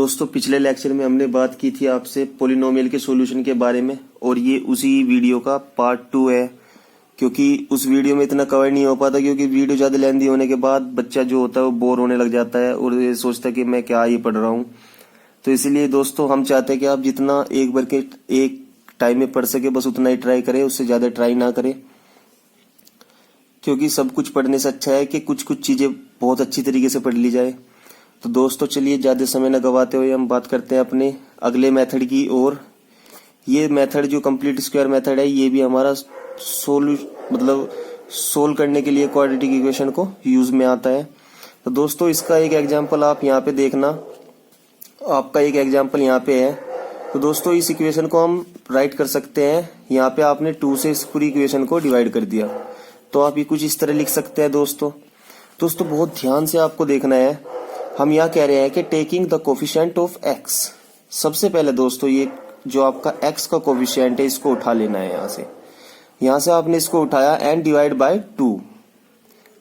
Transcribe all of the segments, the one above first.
दोस्तों पिछले लेक्चर में हमने बात की थी आपसे पोलिनोमियल के सॉल्यूशन के बारे में, और ये उसी वीडियो का पार्ट 2 है। क्योंकि उस वीडियो में इतना कवर नहीं हो पाता, क्योंकि वीडियो ज़्यादा लेंदी होने के बाद बच्चा जो होता है वो बोर होने लग जाता है और ये सोचता है कि मैं क्या ये पढ़ रहा हूँ। तो इसीलिए दोस्तों हम चाहते हैं कि आप जितना एक बार के एक टाइम में पढ़ सके बस उतना ही ट्राई करें, उससे ज़्यादा ट्राई ना करें। क्योंकि सब कुछ पढ़ने से अच्छा है कि कुछ कुछ चीज़ें बहुत अच्छी तरीके से पढ़ ली जाए। तो दोस्तों चलिए ज़्यादा समय न गवाते हुए हम बात करते हैं अपने अगले मेथड की। और ये मेथड जो कंप्लीट स्क्वायर मेथड है, ये भी हमारा सोल्व करने के लिए क्वाड्रेटिक इक्वेशन को यूज में आता है। तो दोस्तों इसका एक एग्जांपल आप यहाँ पे देखना, आपका एक एग्जांपल यहाँ पे है। तो दोस्तों इस इक्वेशन को हम राइट कर सकते हैं। यहाँ पे आपने 2 से इस पूरी इक्वेशन को डिवाइड कर दिया, तो आप ये कुछ इस तरह लिख सकते हैं। दोस्तों बहुत ध्यान से आपको देखना है। हम यहाँ कह रहे हैं कि taking the coefficient of x. सबसे पहले दोस्तों ये जो आपका एक्स का कोफिशिएंट है इसको उठा लेना है। यहाँ से आपने इसको उठाया एंड डिवाइड बाय 2,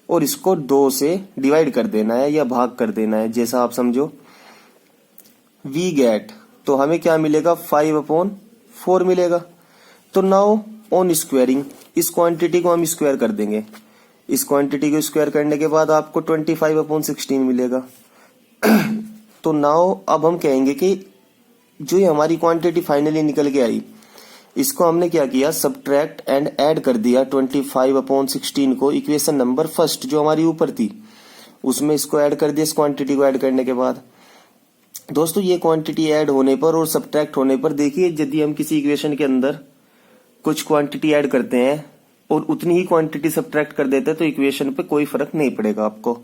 और इसको 2 से डिवाइड कर देना है या भाग कर देना है, जैसा आप समझो। वी गेट, तो हमें क्या मिलेगा, 5/4 मिलेगा। तो नाउ ऑन स्क्वायरिंग, इस क्वांटिटी को हम स्क्वायर कर देंगे। इस क्वांटिटी को स्क्वायर करने के बाद आपको 25/16 मिलेगा। तो नाउ अब हम कहेंगे कि जो ये हमारी क्वांटिटी फाइनली निकल के आई, इसको हमने क्या किया, सब्ट्रैक्ट एंड ऐड कर दिया 25/16 को इक्वेशन नंबर फर्स्ट जो हमारी ऊपर थी उसमें इसको ऐड कर दिया। इस क्वांटिटी को ऐड करने के बाद दोस्तों ये क्वांटिटी ऐड होने पर और सब्ट्रैक्ट होने पर, देखिए यदि हम किसी इक्वेशन के अंदर कुछ क्वांटिटी ऐड करते हैं और उतनी ही क्वांटिटी सब्ट्रैक्ट कर देते हैं तो इक्वेशन पे कोई फर्क नहीं पड़ेगा। आपको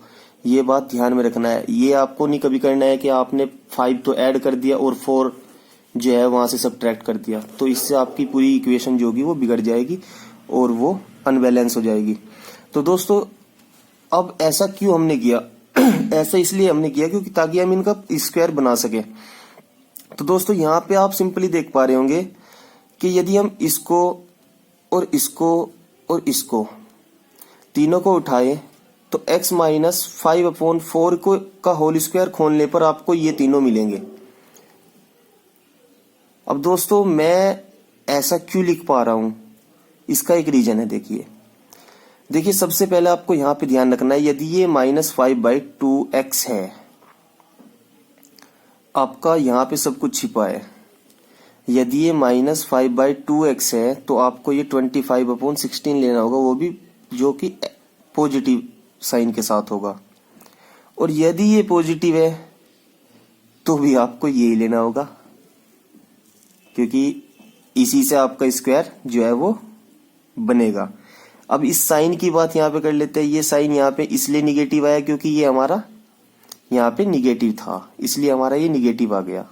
ये बात ध्यान में रखना है। ये आपको नहीं कभी करना है कि आपने 5 तो ऐड कर दिया और 4 जो है वहां से सब्ट्रैक्ट कर दिया, तो इससे आपकी पूरी इक्वेशन जो होगी वो बिगड़ जाएगी और वो अनबैलेंस हो जाएगी। तो दोस्तों अब ऐसा क्यों हमने किया ऐसा इसलिए हमने किया क्योंकि ताकि हम इनका स्क्वायर बना सके। तो दोस्तों यहाँ पे आप सिंपली देख पा रहे होंगे कि यदि हम इसको और इसको और इसको तीनों को उठाए तो x - 5/4 को का होल स्क्वायर खोलने पर आपको ये तीनों मिलेंगे। अब दोस्तों मैं ऐसा क्यों लिख पा रहा हूं, इसका एक रीजन है। देखिए सबसे पहले आपको यहां पे ध्यान रखना है, यदि ये -5/2x है, आपका यहां पे सब कुछ छिपा है। यदि ये -5/2x है तो आपको ये 25/16 लेना होगा, वो भी जो कि पॉजिटिव साइन के साथ होगा। और यदि ये पॉजिटिव है तो भी आपको यही लेना होगा, क्योंकि इसी से आपका स्क्वायर जो है वो बनेगा। अब इस साइन की बात यहाँ पे कर लेते हैं। ये साइन यहाँ पे इसलिए निगेटिव आया क्योंकि ये हमारा यहाँ पे निगेटिव था, इसलिए हमारा ये निगेटिव आ गया।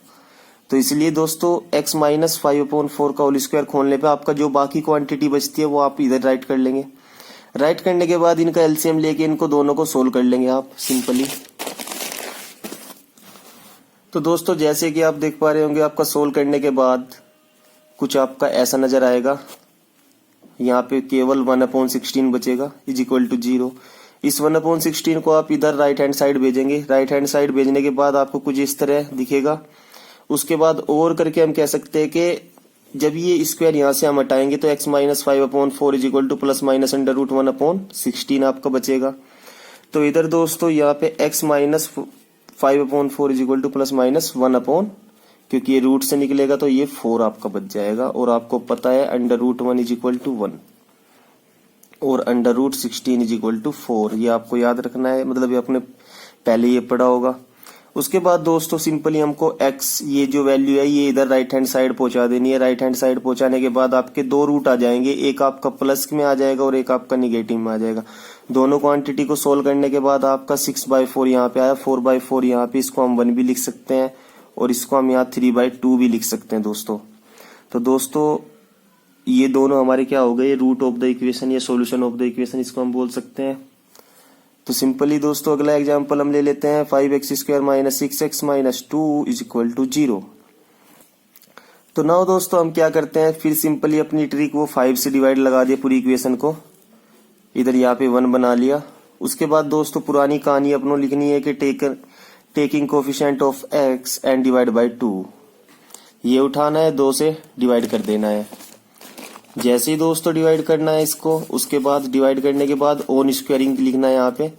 तो इसलिए दोस्तों x - 5/4 का होल स्क्वायर खोलने पे आपका जो बाकी क्वांटिटी बचती है वो आप इधर राइट कर लेंगे। राइट करने के बाद इनका एलसीएम लेके इनको दोनों को सोल्व कर लेंगे आप सिंपली। तो दोस्तों जैसे कि आप देख पा रहे होंगे, आपका सोल्व करने के बाद कुछ आपका ऐसा नजर आएगा। यहाँ पे केवल 1/16 बचेगा = 0। इस 1/16 को आप इधर राइट हैंड साइड भेजेंगे। राइट हैंड साइड भेजने के बाद आपको कुछ इस तरह दिखेगा। उसके बाद और करके हम कह सकते हैं कि जब ये स्क्वायर यहाँ से हम हटाएंगे तो x - 5/4 = ±1/16 आपका बचेगा। तो इधर दोस्तों यहाँ पे x - 5/4 = ±1, क्योंकि ये रूट से निकलेगा तो ये 4 आपका बच जाएगा। और आपको पता है √1 = 1 और √16 = 4, ये आपको याद रखना है, मतलब ये आपने पहले ये पढ़ा होगा। उसके बाद दोस्तों सिंपली हमको x ये जो वैल्यू है ये इधर राइट हैंड साइड पहुंचा देनी है। राइट हैंड साइड पहुंचाने के बाद आपके 2 रूट आ जाएंगे, एक आपका प्लस में आ जाएगा और एक आपका निगेटिव में आ जाएगा। दोनों क्वांटिटी को सोल्व करने के बाद आपका 6/4 यहाँ पे आया, 4/4 यहाँ पे, इसको हम 1 भी लिख सकते हैं और इसको हम यहाँ 3/2 भी लिख सकते हैं दोस्तों। तो दोस्तों ये दोनों हमारे क्या हो गए, रूट ऑफ द इक्वेशन या सोल्यूशन ऑफ द इक्वेशन इसको हम बोल सकते हैं। तो सिंपली दोस्तों अगला एग्जांपल हम ले लेते हैं। 5x² - 6x - 2 = 0। तो नाउ दोस्तों हम क्या करते हैं, फिर सिंपली अपनी ट्रिक वो 5 से डिवाइड लगा दिया पूरी इक्वेशन को, इधर यहाँ पे 1 बना लिया। उसके बाद दोस्तों पुरानी कहानी अपनों लिखनी है कि taking coefficient of x and divide by 2। ये उठाना है, 2 से डिवाइड कर देना है। जैसे ही दोस्तों डिवाइड करना है इसको, उसके बाद डिवाइड करने के बाद ओन स्क्वायरिंग लिखना है। यहाँ पे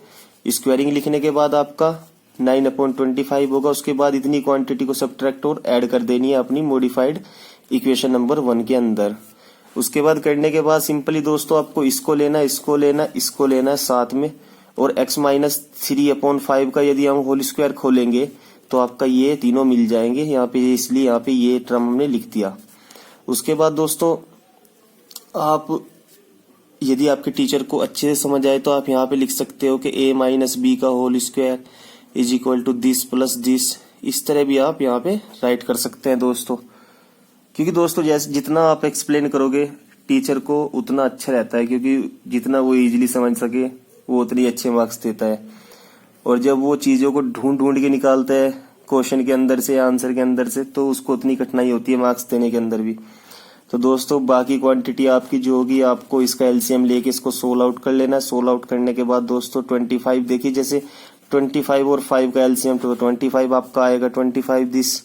स्क्वायरिंग लिखने के बाद आपका 9/25 होगा। उसके बाद इतनी क्वांटिटी को सब्ट्रैक्ट और ऐड कर देनी है अपनी मॉडिफाइड इक्वेशन नंबर 1 के अंदर। उसके बाद करने के बाद सिंपली दोस्तों आपको इसको लेना, इसको लेना, इसको लेना है साथ में, और x माइनस 3/5 का यदि हम होल स्क्वायर खोलेंगे तो आपका ये तीनों मिल जाएंगे यहाँ पे, इसलिए यहाँ पे ये टर्म हमने लिख दिया। उसके बाद दोस्तों आप यदि आपके टीचर को अच्छे से समझ आए तो आप यहाँ पे लिख सकते हो कि a माइनस बी का whole square is equal to this plus this. इस तरह भी आप यहाँ पे राइट कर सकते हैं दोस्तों, क्योंकि दोस्तों जैसे जितना आप एक्सप्लेन करोगे टीचर को उतना अच्छा रहता है, क्योंकि जितना वो इजीली समझ सके वो उतनी अच्छे मार्क्स देता है। और जब वो चीजों को ढूंढ ढूंढ के निकालता है क्वेश्चन के अंदर से, आंसर के अंदर से, तो उसको उतनी कठिनाई होती है मार्क्स देने के अंदर भी। तो दोस्तों बाकी क्वांटिटी आपकी जो होगी, आपको इसका एलसीएम लेके इसको सोल्व आउट कर लेना है। सोल्व आउट करने के बाद दोस्तों 25 देखिए, जैसे 25 और 5 का एलसीएम तो 25 आपका आएगा। 25 दिस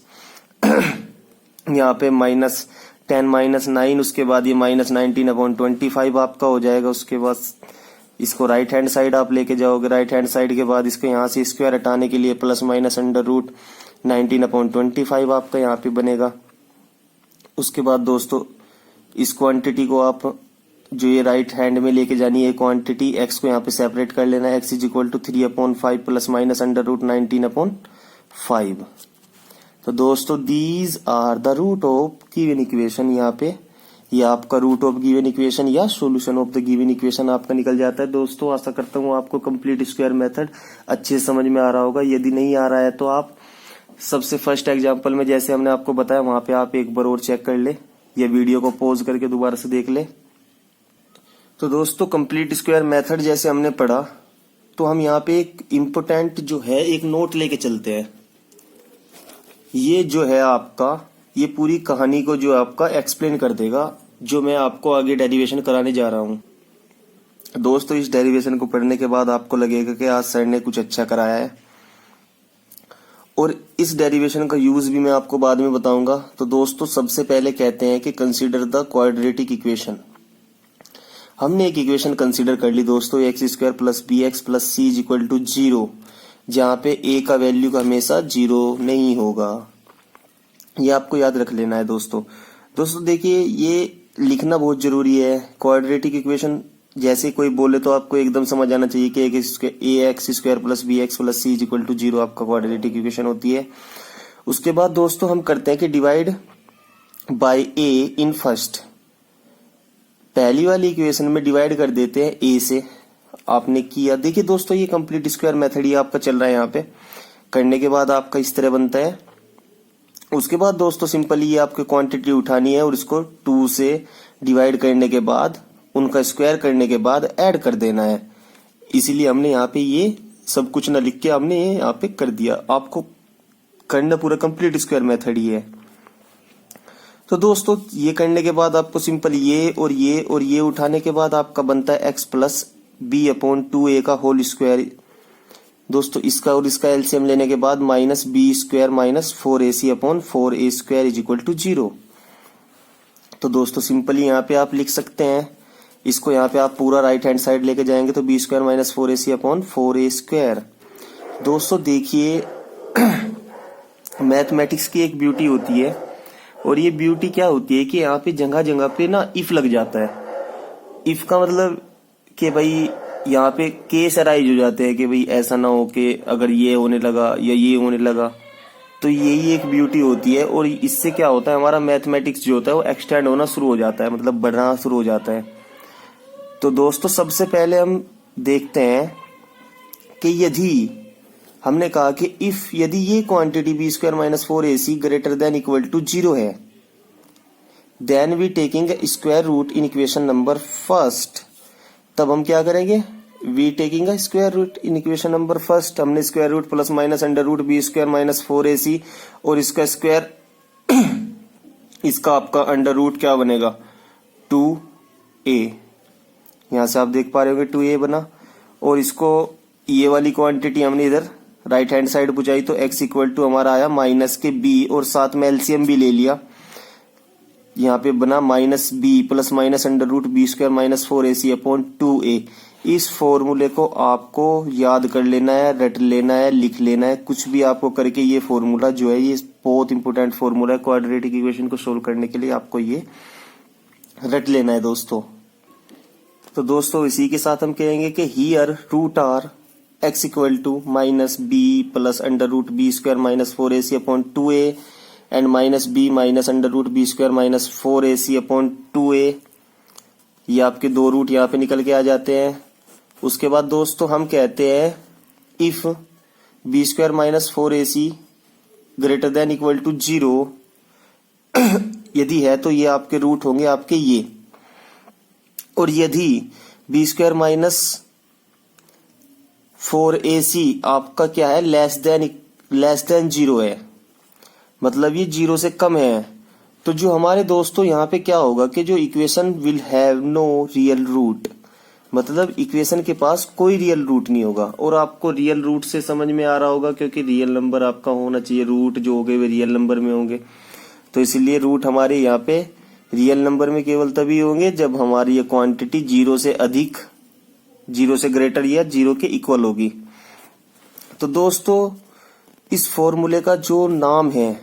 यहाँ पे -10 -9, उसके बाद ये -19/25 आपका हो जाएगा। उसके बाद इसको राइट हैंड साइड आप लेके जाओगे। राइट हैंड साइड के बाद इसको यहाँ से स्क्वायर हटाने के लिए प्लस माइनस अंडर रूट 19/25 आपका यहाँ पे बनेगा। उसके बाद दोस्तों इस क्वांटिटी को आप जो ये राइट हैंड में लेके जानी है क्वांटिटी, x को यहाँ पे सेपरेट कर लेना है। x is equal to 3/5 plus minus under root 19/5। तो दोस्तों these are the root of given equation. यहाँ पे ये आपका रूट ऑफ गिवन इक्वेशन या solution of the given equation आपका निकल जाता है। दोस्तों आशा करता हूँ आपको कंप्लीट स्क्वायर मेथड अच्छे से समझ में आ रहा होगा। यदि नहीं आ रहा है तो आप सबसे फर्स्ट एग्जांपल में जैसे हमने आपको बताया वहां पे आप एक बार और चेक कर ले, ये वीडियो को पॉज करके दोबारा से देख ले। तो दोस्तों कंप्लीट स्क्वायर मेथड जैसे हमने पढ़ा, तो हम यहाँ पे एक इम्पोर्टेंट जो है एक नोट लेके चलते हैं। ये जो है आपका, ये पूरी कहानी को जो आपका एक्सप्लेन कर देगा, जो मैं आपको आगे डेरिवेशन कराने जा रहा हूँ। दोस्तों इस डेरिवेशन को पढ़ने के बाद आपको लगेगा कि आज सर ने कुछ अच्छा कराया है, और इस डेरिवेशन का यूज भी मैं आपको बाद में बताऊंगा। तो दोस्तों सबसे पहले कहते हैं कि कंसीडर द क्वाड्रेटिक इक्वेशन। हमने एक इक्वेशन कंसीडर कर ली दोस्तों, x² plus bx plus c is equal to 0, जहां पे a का वैल्यू का हमेशा 0 नहीं होगा। ये आपको याद रख लेना है दोस्तों। दोस्तों देखिए ये लिखना बहुत जरूरी है। क्वाड्रेटिक इक्वेशन जैसे कोई बोले तो आपको एकदम समझ आना चाहिए कि ax² plus bx plus c is equal to 0 आपका क्वाड्रेटिक इक्वेशन होती है। उसके बाद दोस्तों हम करते हैं कि divide by a in first. पहली वाली इक्वेशन में डिवाइड कर देते हैं a से। आपने किया, देखिए दोस्तों ये कंप्लीट स्क्वायर मेथड ही आपका चल रहा है। यहाँ पे करने के बाद आपका इस तरह बनता है। उसके बाद दोस्तों सिंपली ये आपकी क्वांटिटी उठानी है और इसको 2 से डिवाइड करने के बाद, उनका स्क्वायर करने के बाद ऐड कर देना है। इसीलिए हमने यहाँ पे ये सब कुछ ना लिख के हमने ये यहाँ पे कर दिया। आपको करना पूरा कंप्लीट स्क्वायर मेथड ही है। तो दोस्तों ये करने के बाद आपको सिंपल ये और ये और ये उठाने के बाद आपका बनता है x प्लस b/2a का होल स्क्वायर। दोस्तों इसका और इसका एलसीएम लेने के बाद -b² minus 4ac/4a² is equal to 0। तो दोस्तों सिंपली यहाँ पे आप लिख सकते हैं, इसको यहाँ पे आप पूरा राइट हैंड साइड लेके जाएंगे तो b² माइनस 4ac/4a²। दोस्तों देखिए मैथमेटिक्स की एक ब्यूटी होती है, और ये ब्यूटी क्या होती है कि यहाँ पे जगह जगह पे ना इफ लग जाता है। इफ का मतलब कि भाई यहाँ पे केस अराइज हो जाते हैं कि भाई ऐसा ना हो कि अगर ये होने लगा या ये होने लगा, तो यही एक ब्यूटी होती है। और इससे क्या होता है, हमारा मैथमेटिक्स जो होता है वो एक्सटेंड होना शुरू हो जाता है, मतलब बढ़ना शुरू हो जाता है। तो दोस्तों सबसे पहले हम देखते हैं कि यदि हमने कहा कि इफ यदि ये quantity b² minus 4ac greater than equal to 0 है, then we taking square root in equation number first. तब हम क्या करेंगे, we taking square root in equation number first. हमने square root plus minus under root b² minus 4ac और इसका square इसका आपका अंडर रूट क्या बनेगा 2a। यहां से आप देख पा रहे होगे 2a बना, और इसको ये वाली क्वांटिटी हमने इधर राइट हैंड साइड बुझाई तो x इक्वल टू हमारा आया माइनस के b और साथ में एलसीएम भी ले लिया। यहाँ पे बना minus b plus minus under root b square minus 4ac upon 2a। इस फॉर्मूले को आपको याद कर लेना है, रट लेना है, लिख लेना है, कुछ भी आपको करके ये फॉर्मूला जो है ये बहुत इंपॉर्टेंट फॉर्मूला है। क्वाड्रेटिक इक्वेशन को सोल्व करने के लिए आपको ये रट लेना है दोस्तों। तो दोस्तों इसी के साथ हम कहेंगे कि here root are x equal to minus b plus under root b square minus 4ac upon 2a and minus b minus under root b square minus 4ac upon 2a। ये आपके दो रूट यहाँ पे निकल के आ जाते हैं। उसके बाद दोस्तों हम कहते हैं if b square minus 4ac greater than equal to 0 यदि है तो ये आपके रूट होंगे आपके ये, और यदि बी स्क्वायर माइनस 4ac आपका क्या है लेस देन 0 है, मतलब ये 0 से कम है, तो जो हमारे दोस्तों यहाँ पे क्या होगा कि जो equation will have no real root, मतलब इक्वेशन के पास कोई रियल रूट नहीं होगा। और आपको रियल रूट से समझ में आ रहा होगा क्योंकि रियल नंबर आपका होना चाहिए, रूट जो होंगे वे रियल नंबर में होंगे, तो इसलिए रूट हमारे यहाँ पे रियल नंबर में केवल तभी होंगे जब हमारी ये क्वांटिटी 0 से अधिक, 0 से ग्रेटर या 0 के इक्वल होगी। तो दोस्तों इस फॉर्मूले का जो नाम है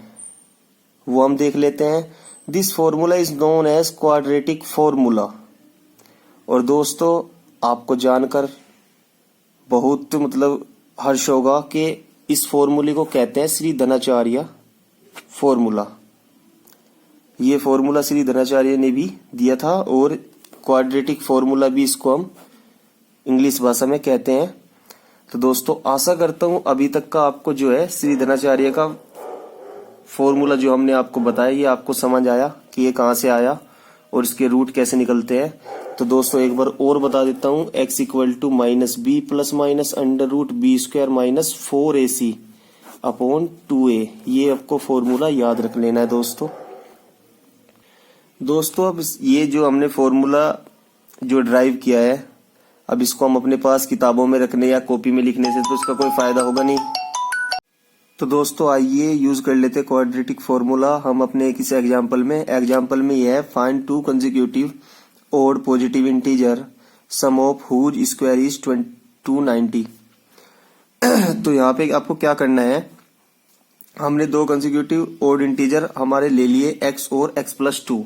वो हम देख लेते हैं। This formula is known as quadratic formula. और दोस्तों आपको जानकर बहुत मतलब हर्ष होगा कि इस फॉर्मूले को कहते हैं श्री धनाचार्य फॉर्मूला। ये फॉर्मूला श्री धनाचार्य ने भी दिया था और क्वाड्रेटिक फॉर्मूला भी इसको हम इंग्लिश भाषा में कहते हैं। तो दोस्तों आशा करता हूं अभी तक का आपको जो है श्री धनाचार्य का फॉर्मूला जो हमने आपको बताया ये आपको समझ आया कि ये कहां से आया और इसके रूट कैसे निकलते हैं। तो दोस्तों एक बार और बता देता हूं, x equal to minus b plus minus under root b square minus 4ac upon 2a। ये आपको फॉर्मूला याद रख लेना है दोस्तों। अब ये जो हमने फॉर्मूला जो ड्राइव किया है अब इसको हम अपने पास किताबों में रखने या कॉपी में लिखने से तो इसका कोई फायदा होगा नहीं। तो दोस्तों आइए यूज कर लेते हैं क्वाड्रेटिक फॉर्मूला हम अपने किसी एग्जांपल में यह है find 2 consecutive odd positive integer sum of whose square is 290। तो यहाँ पे आपको क्या करना है, हमने 2 कंसेक्यूटिव ओड इंटीजर हमारे ले लिए x और x plus 2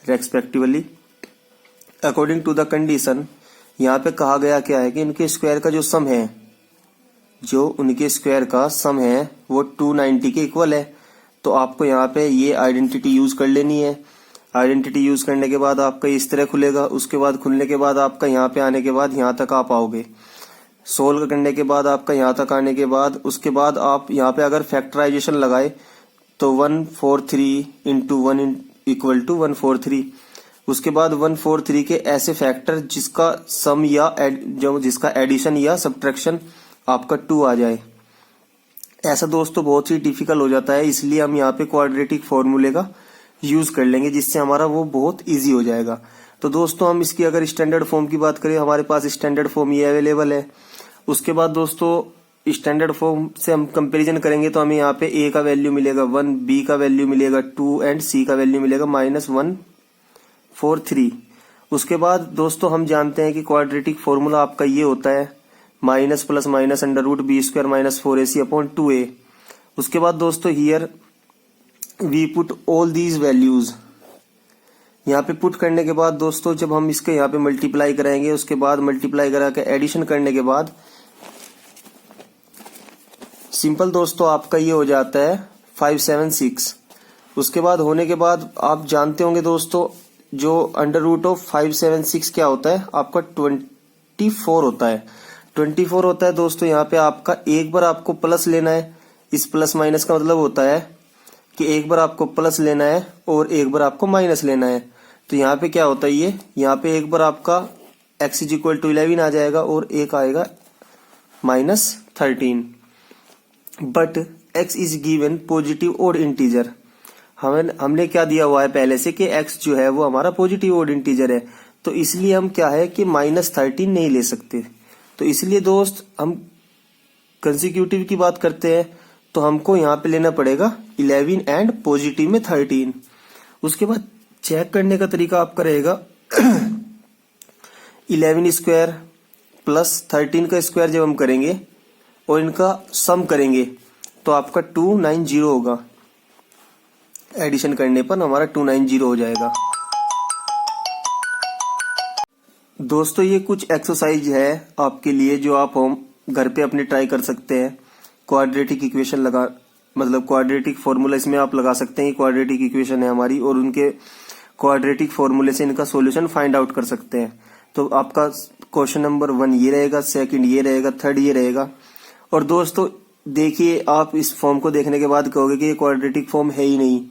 respectively. According to the condition यहाँ पे कहा गया क्या है कि इनके स्क्वायर का जो सम है, जो उनके स्क्वायर का सम है वो 290 के इक्वल है। तो आपको यहाँ पे ये आइडेंटिटी यूज कर लेनी है। आइडेंटिटी यूज करने के बाद आपका इस तरह खुलेगा, उसके बाद खुलने के बाद आपका यहाँ पे आने के बाद यहाँ तक आप आओगे, सोल्व करने के बाद आपका यहाँ तक आने के बाद उसके बाद आप यहाँ पे अगर फैक्टराइजेशन लगाए तो 143 इंटू 1 इक्वल टू 143। उसके बाद 143 के ऐसे फैक्टर जिसका सम या जिसका एडिशन या सब्ट्रैक्शन आपका 2 आ जाए। ऐसा दोस्तों बहुत ही डिफिकल्ट हो जाता है, इसलिए हम यहाँ पे क्वाड्रेटिक फॉर्मूले का यूज कर लेंगे जिससे हमारा वो बहुत इजी हो जाएगा। तो दोस्तों हम इसकी अगर स्टैंडर्ड फॉर्म की बात करें, हमारे पास स्टैंडर्ड फॉर्म ये अवेलेबल है। उसके बाद दोस्तों स्टैंडर्ड फॉर्म से हम कंपैरिजन करेंगे तो हमें यहाँ पे a का वैल्यू मिलेगा 1, b का वैल्यू मिलेगा 2 एंड c का वैल्यू मिलेगा -143। उसके बाद दोस्तों हम जानते हैं कि क्वाड्रेटिक फॉर्मूला आपका ये होता है minus plus minus under root b square minus 4ac upon 2a। उसके बाद दोस्तों here we put all these values, यहाँ पे पुट करने के बाद दोस्तों जब हम इसके यहाँ पे मल्टीप्लाई कराएंगे उसके बाद मल्टीप्लाई करा के एडिशन करने के बाद सिंपल दोस्तों आपका ये हो जाता है 576। उसके बाद होने के बाद आप जानते होंगे दोस्तों जो अंडर रूट ऑफ 576 क्या होता है आपका 24 होता है। 24 होता है दोस्तों। यहाँ पे आपका एक बार आपको प्लस लेना है, इस प्लस माइनस का मतलब होता है कि एक बार आपको प्लस लेना है और एक बार आपको माइनस लेना है। तो यहाँ पे क्या होता है ये, यहाँ पे एक बार आपका x इज इक्वल टू 11 आ जाएगा और एक आएगा -13। But x is given positive odd integer. हमने क्या दिया हुआ है पहले से कि x जो है वो हमारा पॉजिटिव ओड इंटीजर है, तो इसलिए हम क्या है कि -13 नहीं ले सकते। तो इसलिए दोस्त हम कंसेक्यूटिव की बात करते हैं तो हमको यहाँ पे लेना पड़ेगा 11 एंड पॉजिटिव में 13। उसके बाद चेक करने का तरीका आपका रहेगा 11 स्क्वायर प्लस 13 का स्क्वायर जब हम करेंगे और इनका सम करेंगे तो आपका 290 होगा। एडिशन करने पर हमारा 290 हो जाएगा। दोस्तों ये कुछ एक्सरसाइज है आपके लिए जो आप होम घर पे अपने ट्राई कर सकते हैं। क्वाड्रेटिक इक्वेशन लगा मतलब क्वाड्रेटिक फॉर्मूला इसमें आप लगा सकते हैं। क्वाड्रेटिक इक्वेशन है हमारी और उनके क्वाड्रेटिक फॉर्मूले से इनका सॉल्यूशन फाइंड आउट कर सकते हैं। तो आपका क्वेश्चन नंबर 1 ये रहेगा, सेकंड ये रहेगा, थर्ड ये रहेगा। और दोस्तों देखिए आप इस फॉर्म को देखने के बाद कहोगे कि ये क्वाड्रेटिक फॉर्म है ही नहीं,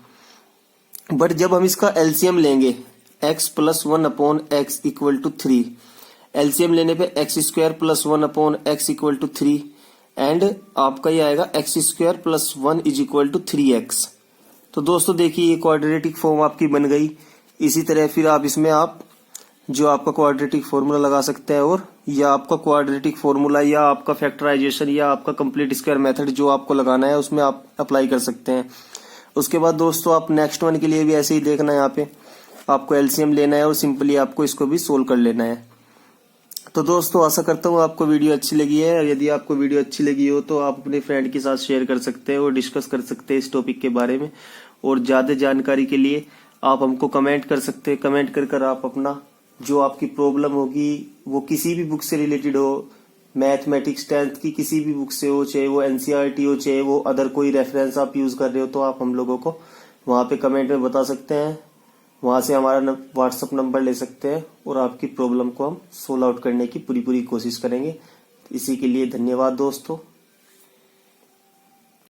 बट जब हम इसका एलसीएम लेंगे x plus 1/x equal to 3, LCM लेने पे x square plus 1/x equal to 3 and आपका ये आएगा x square plus 1 is equal to 3x। तो दोस्तों देखिए ये क्वाड्रेटिक फॉर्म आपकी बन गई। इसी तरह फिर आप इसमें आप जो आपका क्वाड्रेटिक फॉर्मूला लगा सकते हैं और या आपका क्वाड्रेटिक फॉर्मूला या आपका फैक्टराइजेशन या आपका कंप्लीट स्क्वायर मेथड जो आपको लगाना है उसमें आप अप्लाई कर सकते हैं। उसके बाद दोस्तों आप नेक्स्ट वन के लिए भी ऐसे ही देखना है। यहाँ पे आपको एलसीएम लेना है और सिंपली आपको इसको भी सोल्व कर लेना है। तो दोस्तों आशा करता हूँ आपको वीडियो अच्छी लगी है। यदि आपको वीडियो अच्छी लगी हो तो आप अपने फ्रेंड के साथ शेयर कर सकते हैं और डिस्कस कर सकते हैं इस टॉपिक के बारे में। और ज्यादा जानकारी के लिए आप हमको कमेंट कर सकते हैं। कमेंट कर आप अपना जो आपकी प्रॉब्लम होगी वो किसी भी बुक से रिलेटेड हो, मैथमेटिक्स 10th की किसी भी बुक से हो, चाहे वो एनसीईआरटी हो, चाहे वो अदर कोई रेफरेंस आप यूज कर रहे हो, तो आप हम लोगों को वहां पे कमेंट में बता सकते हैं। वहां से हमारा व्हाट्सएप नंबर ले सकते हैं और आपकी प्रॉब्लम को हम सोल्व आउट करने की पूरी कोशिश करेंगे। इसी के लिए धन्यवाद दोस्तों।